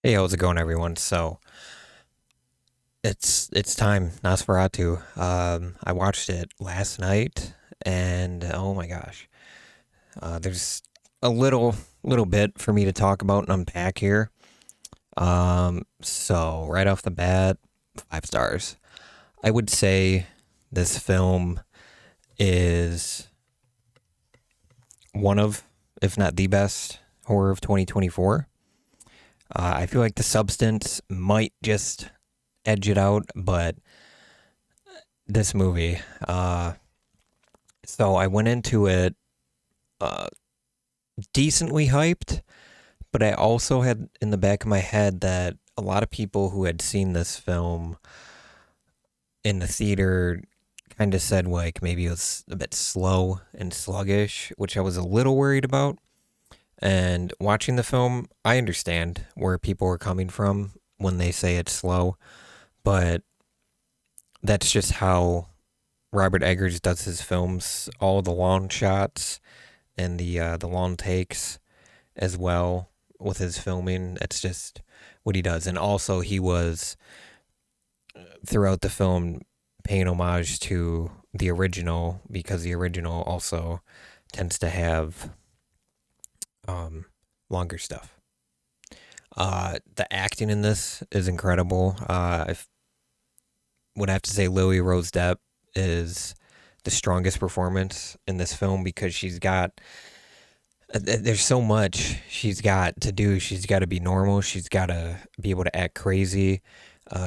Hey, how's it going, everyone? So it's time, Nosferatu. I watched it last night, and oh my gosh, there's a little bit for me to talk about and unpack here. So right off the bat, 5 stars. I would say this film is one of, if not the best horror of 2024. I feel like the substance might just edge it out, but this movie. So I went into it uh, decently hyped, but I also had in the back of my head that a lot of people who had seen this film in the theater kind of said like maybe it was a bit slow and sluggish, which I was a little worried about. And watching the film, I understand where people are coming from when they say it's slow, but that's just how Robert Eggers does his films. All the long shots and the long takes as well with his filming. It's just what he does. And also he was throughout the film paying homage to the original because the original also tends to have longer stuff. The acting in this is incredible. I would have to say Lily Rose Depp is the strongest performance in this film because there's so much she's got to do. She's got to be normal. She's got to be able to act crazy.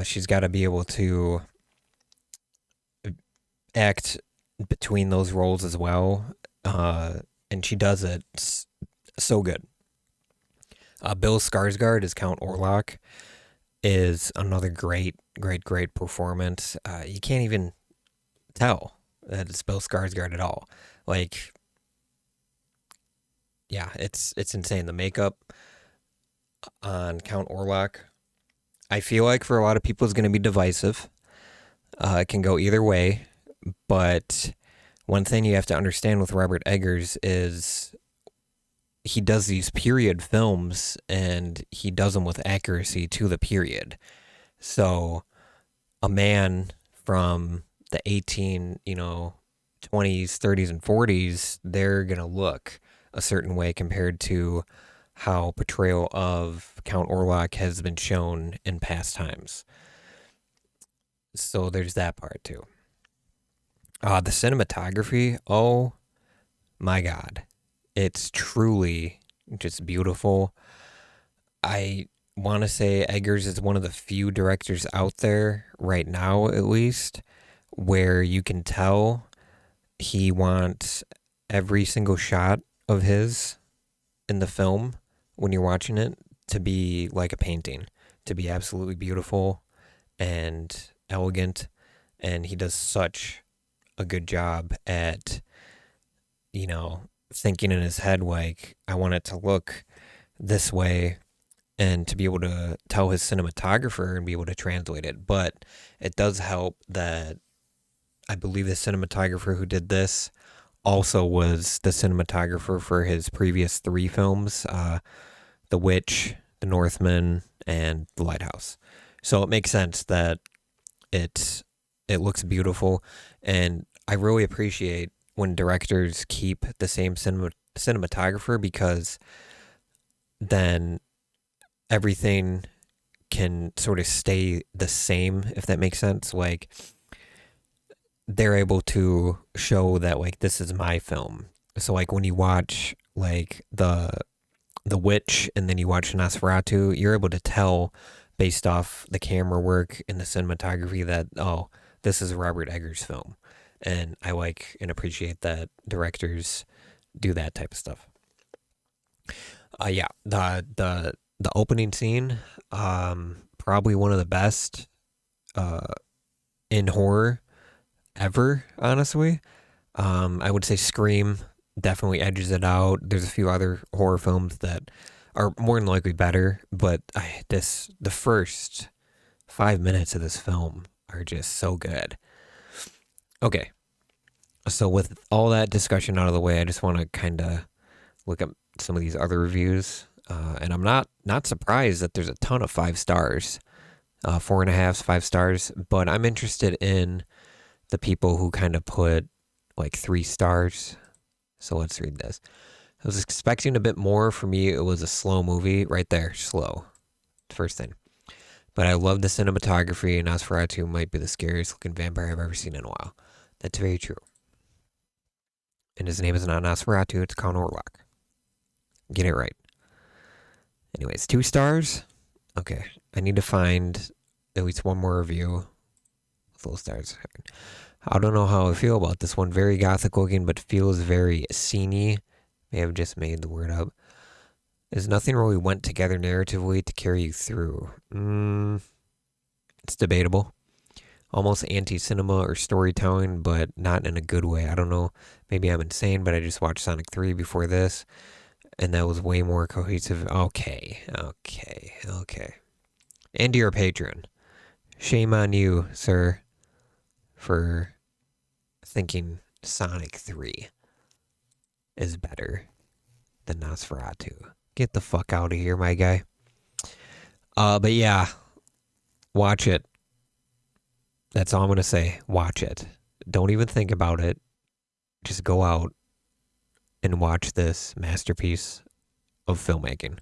She's got to be able to act between those roles as well. And she does it so good. Bill Skarsgård as Count Orlok is another great performance. You can't even tell that it's Bill Skarsgård at all. Like, yeah, it's insane. The makeup on Count Orlok, I feel like for a lot of people is going to be divisive. It can go either way, but one thing you have to understand with Robert Eggers is he does these period films and he does them with accuracy to the period. So a man from the 20s, 30s, and 40s, they're going to look a certain way compared to how portrayal of Count Orlok has been shown in past times. So there's that part too. The cinematography, oh my God. It's truly just beautiful. I want to say Eggers is one of the few directors out there, right now at least, where you can tell he wants every single shot of his in the film when you're watching it to be like a painting, to be absolutely beautiful and elegant. And he does such a good job at, you know, thinking in his head, like, I want it to look this way and to be able to tell his cinematographer and be able to translate it. But it does help that I believe the cinematographer who did this also was the cinematographer for his previous three films, The Witch, The Northman, and The Lighthouse. So it makes sense that it it looks beautiful, and I really appreciate when directors keep the same cinematographer because then everything can sort of stay the same, if that makes sense. Like, they're able to show that like this is my film. So like when you watch like the Witch and then you watch Nosferatu, you're able to tell based off the camera work and the cinematography that, oh, this is a Robert Eggers film. And I like and appreciate that directors do that type of stuff. Yeah, the opening scene, probably one of the best uh in horror ever, honestly. I would say Scream definitely edges it out. There's a few other horror films that are more than likely better, but the first 5 minutes of this film are just so good. Okay, so with all that discussion out of the way, I just want to kind of look up some of these other reviews. And I'm not surprised that there's a ton of 5 stars, 4.5, 5 stars. But I'm interested in the people who kind of put like 3 stars. So let's read this. I was expecting a bit more. For me, it was a slow movie. Right there, slow. First thing. But I love the cinematography, and Nosferatu might be the scariest looking vampire I've ever seen in a while. That's very true. And his name is not Nosferatu, it's Count Orlok. Get it right. Anyways, 2 stars. Okay, I need to find at least one more review with those stars. I don't know how I feel about this one. Very gothic looking, but feels very sceney. May have just made the word up. There's nothing really went together narratively to carry you through. It's debatable. Almost anti-cinema or storytelling, but not in a good way. I don't know. Maybe I'm insane, but I just watched Sonic 3 before this, and that was way more cohesive. Okay. And you're a patron. Shame on you, sir, for thinking Sonic 3 is better than Nosferatu. Get the fuck out of here, my guy. But yeah, watch it. That's all I'm going to say. Watch it. Don't even think about it. Just go out and watch this masterpiece of filmmaking.